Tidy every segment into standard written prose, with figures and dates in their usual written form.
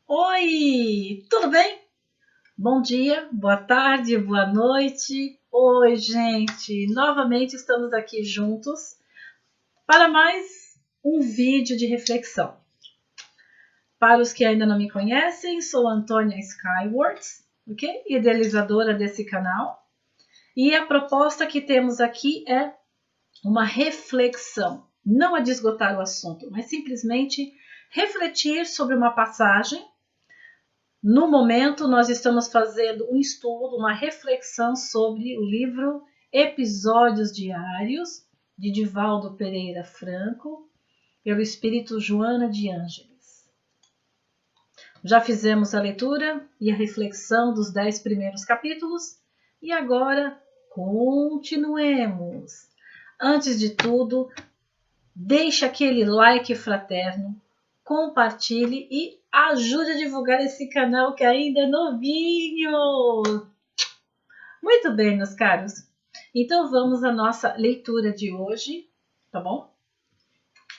Oi, tudo bem? Bom dia, boa tarde, boa noite. Oi, gente, novamente estamos aqui juntos para mais um vídeo de reflexão. Para os que ainda não me conhecem, sou Antônia Skywords, ok? Idealizadora desse canal. E a proposta que temos aqui é uma reflexão, não a de esgotar o assunto, mas simplesmente refletir sobre uma passagem. No momento, nós estamos fazendo um estudo, uma reflexão sobre o livro Episódios Diários, de Divaldo Pereira Franco, pelo Espírito Joana de Ângeles. Já fizemos a leitura e a reflexão dos 10 primeiros capítulos e agora continuemos. Antes de tudo, deixe aquele like fraterno, compartilhe e ajude a divulgar esse canal que ainda é novinho. Muito bem, meus caros. Então vamos à nossa leitura de hoje, tá bom?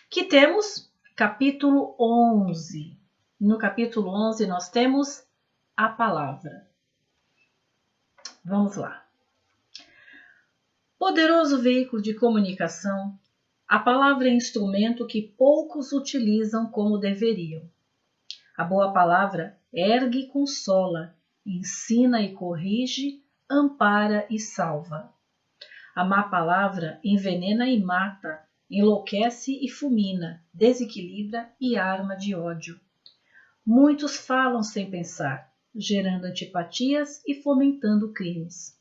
Que temos capítulo 11. No capítulo 11 nós temos a palavra. Vamos lá. Poderoso veículo de comunicação, a palavra é instrumento que poucos utilizam como deveriam. A boa palavra ergue e consola, ensina e corrige, ampara e salva. A má palavra envenena e mata, enlouquece e fulmina, desequilibra e arma de ódio. Muitos falam sem pensar, gerando antipatias e fomentando crimes.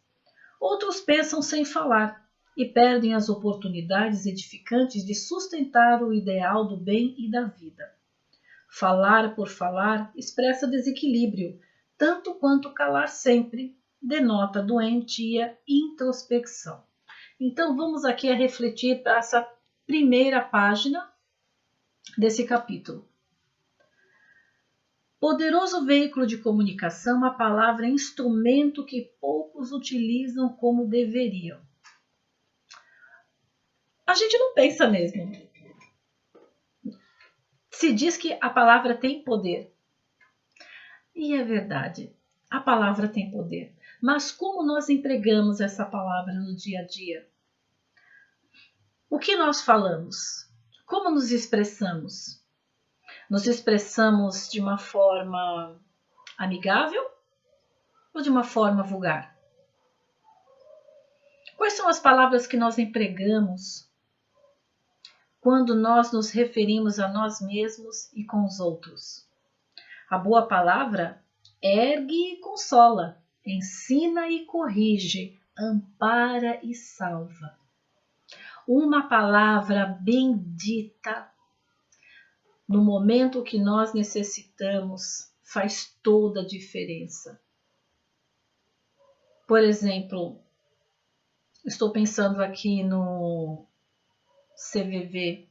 Outros pensam sem falar e perdem as oportunidades edificantes de sustentar o ideal do bem e da vida. Falar por falar expressa desequilíbrio, tanto quanto calar sempre denota doentia e introspecção. Então vamos aqui a refletir para essa primeira página desse capítulo. Poderoso veículo de comunicação, a palavra é instrumento que poucos utilizam como deveriam. A gente não pensa mesmo. Se diz que a palavra tem poder. E é verdade, a palavra tem poder. Mas como nós empregamos essa palavra no dia a dia? O que nós falamos? Como nos expressamos? Nos expressamos de uma forma amigável ou de uma forma vulgar? Quais são as palavras que nós empregamos quando nós nos referimos a nós mesmos e com os outros? A boa palavra ergue e consola, ensina e corrige, ampara e salva. Uma palavra bendita, no momento que nós necessitamos, faz toda a diferença. Por exemplo, estou pensando aqui no CVV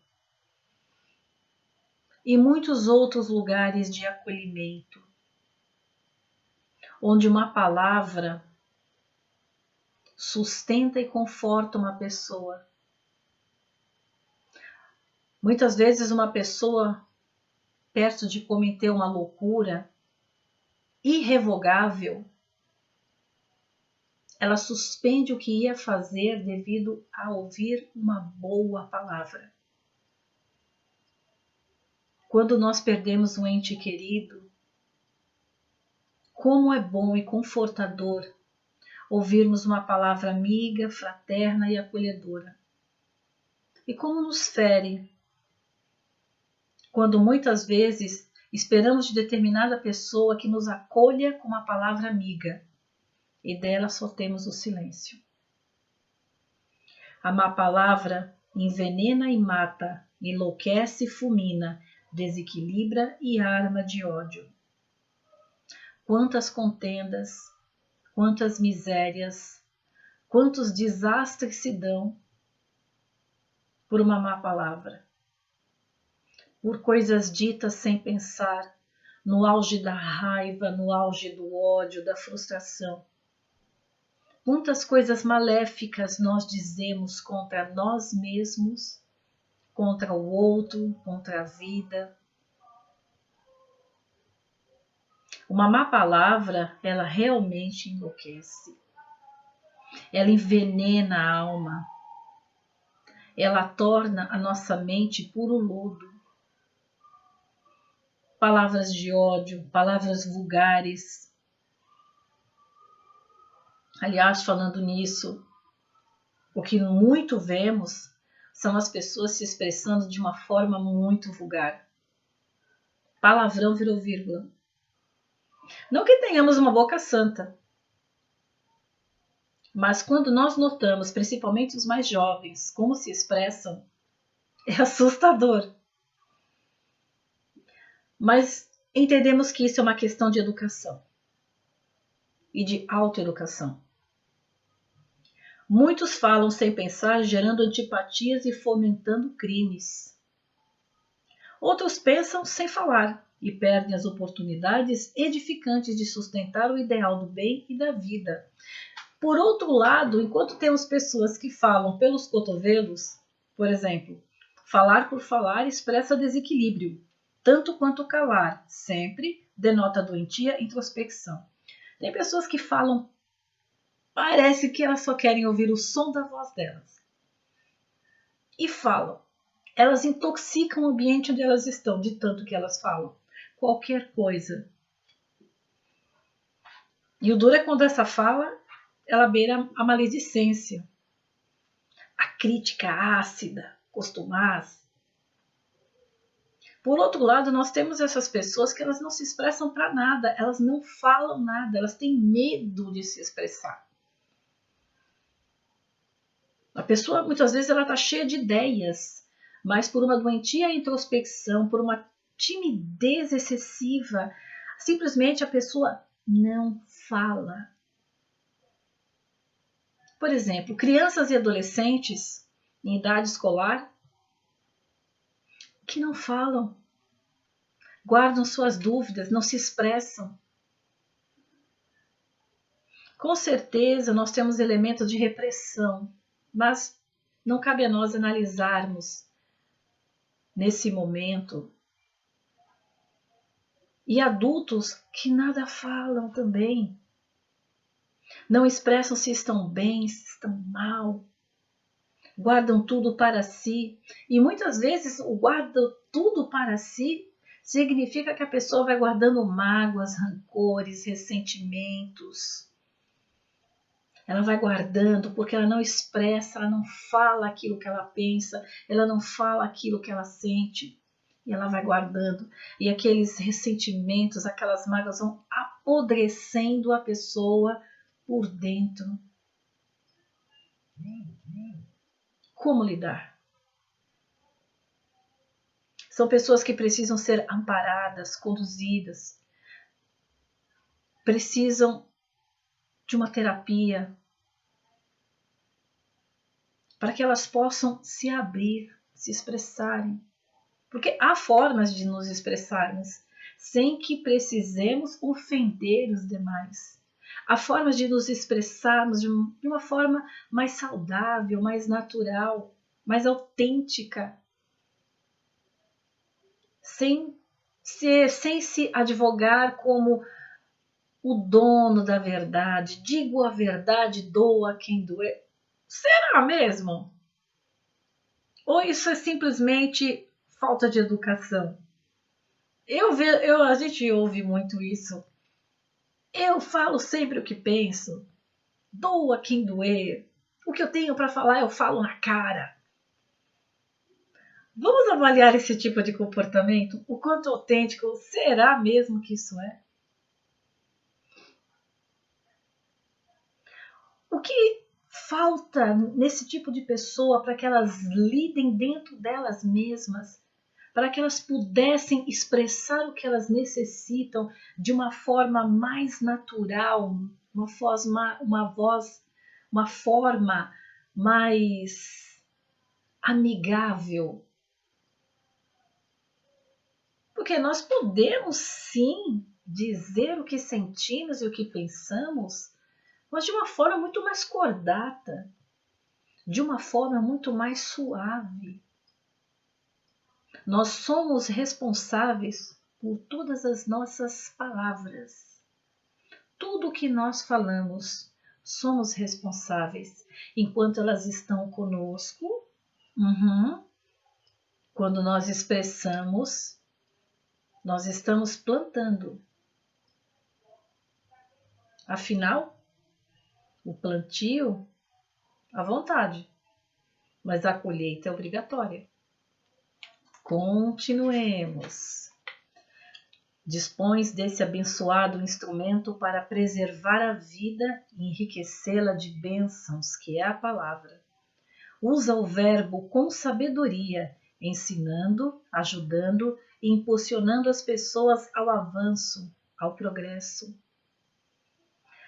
e muitos outros lugares de acolhimento, onde uma palavra sustenta e conforta uma pessoa. Muitas vezes uma pessoa perto de cometer uma loucura irrevogável, ela suspende o que ia fazer devido a ouvir uma boa palavra. Quando nós perdemos um ente querido, como é bom e confortador ouvirmos uma palavra amiga, fraterna e acolhedora. E como nos fere quando muitas vezes esperamos de determinada pessoa que nos acolha com uma palavra amiga e dela só temos o silêncio. A má palavra envenena e mata, enlouquece e fulmina, desequilibra e arma de ódio. Quantas contendas, quantas misérias, quantos desastres se dão por uma má palavra, por coisas ditas sem pensar, no auge da raiva, no auge do ódio, da frustração. Quantas coisas maléficas nós dizemos contra nós mesmos, contra o outro, contra a vida. Uma má palavra, ela realmente enlouquece. Ela envenena a alma. Ela torna a nossa mente puro lodo. Palavras de ódio, palavras vulgares. Aliás, falando nisso, o que muito vemos são as pessoas se expressando de uma forma muito vulgar. Palavrão virou vírgula. Não que tenhamos uma boca santa, mas quando nós notamos, principalmente os mais jovens, como se expressam, é assustador. Mas entendemos que isso é uma questão de educação e de autoeducação. Muitos falam sem pensar, gerando antipatias e fomentando crimes. Outros pensam sem falar e perdem as oportunidades edificantes de sustentar o ideal do bem e da vida. Por outro lado, enquanto temos pessoas que falam pelos cotovelos, por exemplo, falar por falar expressa desequilíbrio, tanto quanto calar, sempre denota doentia e introspecção. Tem pessoas que falam, parece que elas só querem ouvir o som da voz delas. E falam. Elas intoxicam o ambiente onde elas estão, de tanto que elas falam. Qualquer coisa. E o duro é quando essa fala, ela beira a maledicência. A crítica ácida, costumaz. Por outro lado, nós temos essas pessoas que elas não se expressam para nada, elas não falam nada, elas têm medo de se expressar. A pessoa, muitas vezes, ela está cheia de ideias, mas por uma doentia introspecção, por uma timidez excessiva, simplesmente a pessoa não fala. Por exemplo, crianças e adolescentes em idade escolar que não falam, guardam suas dúvidas, não se expressam. Com certeza nós temos elementos de repressão, mas não cabe a nós analisarmos nesse momento. E adultos que nada falam também. Não expressam se estão bem, se estão mal. Guardam tudo para si. E muitas vezes o guardam tudo para si significa que a pessoa vai guardando mágoas, rancores, ressentimentos. Ela vai guardando porque ela não expressa, ela não fala aquilo que ela pensa, ela não fala aquilo que ela sente. E ela vai guardando. E aqueles ressentimentos, aquelas mágoas vão apodrecendo a pessoa por dentro. Como lidar? São pessoas que precisam ser amparadas, conduzidas. Precisam de uma terapia para que elas possam se abrir, se expressarem. Porque há formas de nos expressarmos sem que precisemos ofender os demais. Há formas de nos expressarmos de uma forma mais saudável, mais natural, mais autêntica, sem se advogar como o dono da verdade. Digo a verdade, doa quem doer. Será mesmo? Ou isso é simplesmente falta de educação? A gente ouve muito isso. Eu falo sempre o que penso. Doa quem doer. O que eu tenho para falar eu falo na cara. Vamos avaliar esse tipo de comportamento? O quanto autêntico será mesmo que isso é? O que falta nesse tipo de pessoa para que elas lidem dentro delas mesmas, para que elas pudessem expressar o que elas necessitam de uma forma mais natural, uma forma mais amigável? Porque nós podemos sim dizer o que sentimos e o que pensamos, mas de uma forma muito mais cordata, de uma forma muito mais suave. Nós somos responsáveis por todas as nossas palavras. Tudo que nós falamos, somos responsáveis enquanto elas estão conosco. Quando nós expressamos, nós estamos plantando. Afinal, o plantio, à vontade, mas a colheita é obrigatória. Continuemos. Dispões desse abençoado instrumento para preservar a vida e enriquecê-la de bênçãos, que é a palavra. Usa o verbo com sabedoria, ensinando, ajudando e impulsionando as pessoas ao avanço, ao progresso.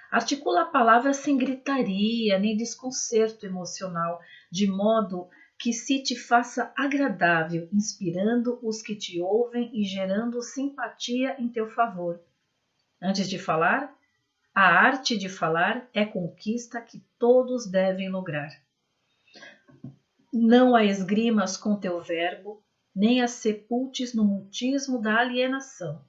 Articula a palavra sem gritaria nem desconcerto emocional, de modo que se te faça agradável, inspirando os que te ouvem e gerando simpatia em teu favor. Antes de falar, a arte de falar é conquista que todos devem lograr. Não a esgrimas com teu verbo, nem a sepultes no mutismo da alienação.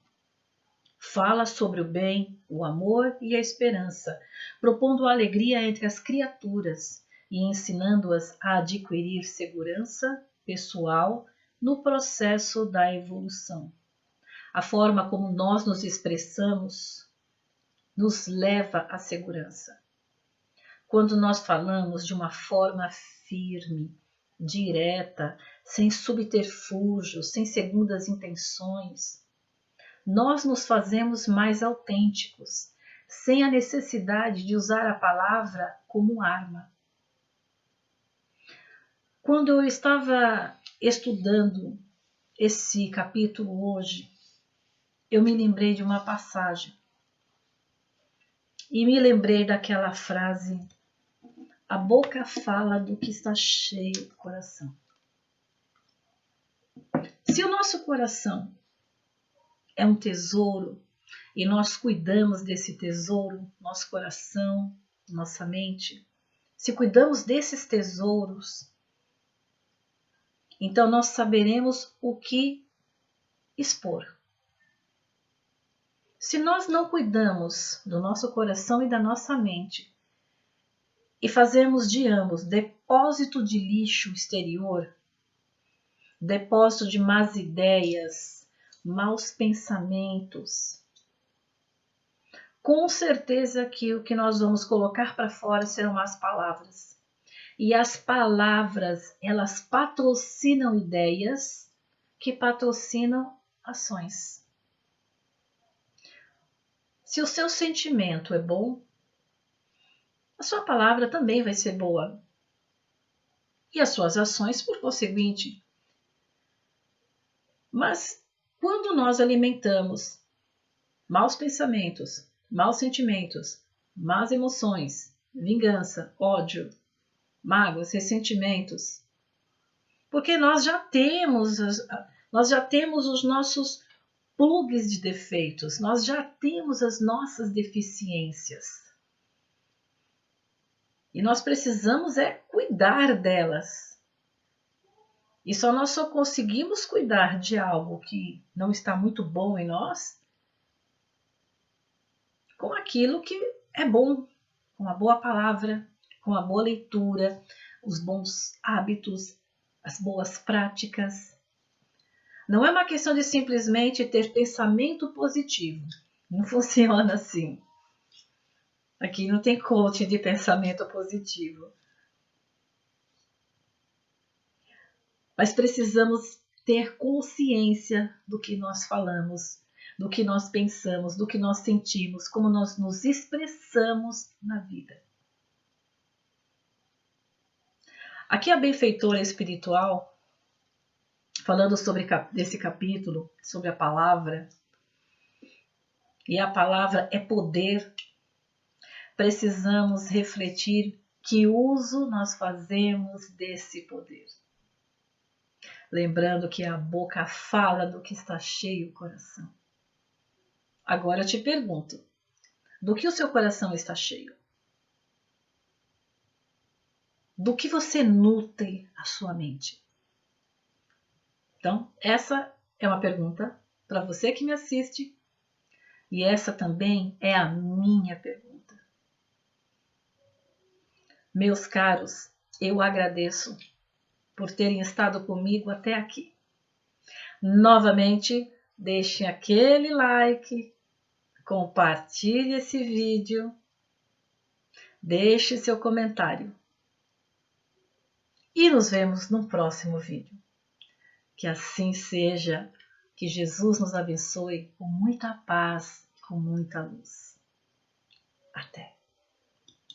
Fala sobre o bem, o amor e a esperança, propondo a alegria entre as criaturas e ensinando-as a adquirir segurança pessoal no processo da evolução. A forma como nós nos expressamos nos leva à segurança. Quando nós falamos de uma forma firme, direta, sem subterfúgios, sem segundas intenções, nós nos fazemos mais autênticos, sem a necessidade de usar a palavra como arma. Quando eu estava estudando esse capítulo hoje, eu me lembrei de uma passagem. E me lembrei daquela frase: a boca fala do que está cheio do coração. Se o nosso coração é um tesouro e nós cuidamos desse tesouro, nosso coração, nossa mente, se cuidamos desses tesouros, então nós saberemos o que expor. Se nós não cuidamos do nosso coração e da nossa mente e fazemos de ambos depósito de lixo exterior, depósito de más ideias, maus pensamentos, com certeza que o que nós vamos colocar para fora serão más palavras. E as palavras, elas patrocinam ideias que patrocinam ações. Se o seu sentimento é bom, a sua palavra também vai ser boa. E as suas ações, por conseguinte. Mas quando nós alimentamos maus pensamentos, maus sentimentos, más emoções, vingança, ódio, mágoas, ressentimentos, porque nós já temos os nossos plugs de defeitos, nós já temos as nossas deficiências. E nós precisamos cuidar delas. E nós só conseguimos cuidar de algo que não está muito bom em nós com aquilo que é bom, com a boa palavra, com a boa leitura, os bons hábitos, as boas práticas. Não é uma questão de simplesmente ter pensamento positivo. Não funciona assim. Aqui não tem coaching de pensamento positivo. Mas precisamos ter consciência do que nós falamos, do que nós pensamos, do que nós sentimos, como nós nos expressamos na vida. Aqui a benfeitora espiritual, falando sobre desse capítulo, sobre a palavra, e a palavra é poder, precisamos refletir que uso nós fazemos desse poder. Lembrando que a boca fala do que está cheio o coração. Agora eu te pergunto, do que o seu coração está cheio? Do que você nutre a sua mente? Então, essa é uma pergunta para você que me assiste. E essa também é a minha pergunta. Meus caros, eu agradeço por terem estado comigo até aqui. Novamente, deixem aquele like, compartilhe esse vídeo, deixe seu comentário. E nos vemos no próximo vídeo. Que assim seja, que Jesus nos abençoe com muita paz, com muita luz. Até!